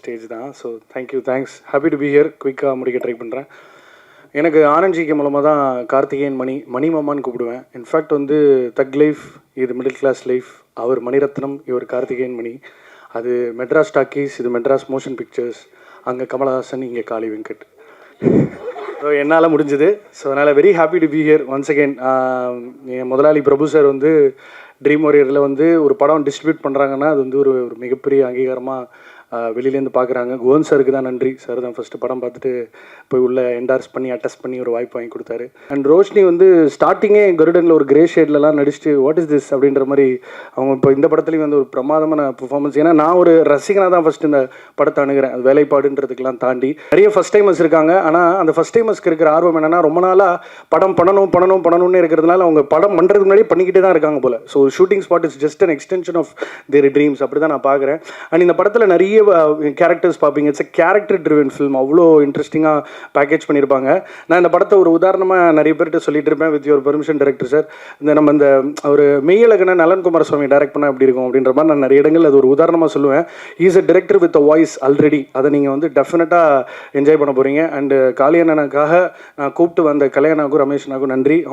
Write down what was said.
Stage தான். So thanks, happy to be here. குயிக்காக முடிக்க ட்ரை பண்ணுறேன். எனக்கு ஆனந்த்ஜிக்கு மூலமாக தான் கார்த்திகேயன் மணி மாமான்னு கூப்பிடுவேன். இன்ஃபேக்ட் வந்து தக் லைஃப், இது மிடில் கிளாஸ் லைஃப், அவர் மணிரத்னம், இவர் கார்த்திகேயன் மணி. அது மெட்ராஸ் டாக்கீஸ், இது மெட்ராஸ் மோஷன் பிக்சர்ஸ். அங்கே கமலஹாசன், இங்கே காளி வெங்கட். ஸோ என்னால் முடிஞ்சது. ஸோ அதனால் very happy to be here once again. என் முதலாளி பிரபு சார் வந்து ட்ரீம் வாரியரில் வந்து ஒரு படம் டிஸ்ட்ரிபியூட் பண்ணுறாங்கன்னா அது வந்து ஒரு மிகப்பெரிய அங்கீகாரமாக வெளியிலேருந்து பார்க்குறாங்க. குவன் சாருக்கு தான் நன்றி. சார் தான் ஃபஸ்ட்டு படம் பார்த்துட்டு போய் உள்ள என்டார்ஸ் பண்ணி அட்டஸ்ட் பண்ணி ஒரு வாய்ப்பு வாங்கி கொடுத்தாரு. அண்ட் ரோஷினி வந்து ஸ்டார்டிங்கே கருடனில் ஒரு கிரே ஷேட்லலாம் நடிச்சுட்டு வாட் இஸ் திஸ் அப்படின்ற மாதிரி அவங்க இப்போ இந்த படத்துலேயும் வந்து ஒரு பிரமாதமான பெர்ஃபார்மன்ஸ். ஏன்னா நான் ஒரு ரசிகனாக தான் ஃபஸ்ட்டு இந்த படத்தை அணுகிறேன். அது வேலைப்பாடுன்றதுக்கெல்லாம் தாண்டி நிறைய ஃபஸ்ட் டைமர்ஸ் இருக்காங்க. ஆனால் அந்த ஃபஸ்ட் டைமர்ஸ்க்கு இருக்கிற ஆர்வம் என்னென்னா ரொம்ப நாளாக படம் பண்ணணும்னு இருக்கிறதுனால அவங்க படம் பண்ணுறதுக்கு முன்னாடி பண்ணிக்கிட்டே தான் இருக்காங்க போல். So shooting spot is just an extension of their dreams. அப்படி தான் நான் பார்க்குறேன். அண்ட் இந்த படத்தில் நிறைய கேரக்டர்ஸ் பார்ப்பீங்க. It's a character driven film. அவ்வளோ இன்ட்ரெஸ்டிங்காக பேக்கேஜ் பண்ணியிருப்பாங்க. நான் இந்த படத்தை ஒரு உதாரணமாக நிறைய பேர்கிட்ட சொல்லிட்டு இருப்பேன். With your permission director sir, இந்த ஒரு மெய்யழகனை நலன் குமார் சுவாமி டைரக்ட் பண்ணால் எப்படி இருக்கும் அப்படின்ற மாதிரி நான் நிறைய இடங்கள் அது ஒரு உதாரணமாக சொல்லுவேன். Is a director with a voice already. அதை நீங்கள் வந்து டெஃபினட்டாக என்ஜாய் பண்ண போகிறீங்க. அண்டு காளியண்ணனுக்காக நான் கூப்பிட்டு வந்த கல்யாணாக்கும் ரமேஷ்னாக்கும் நன்றி.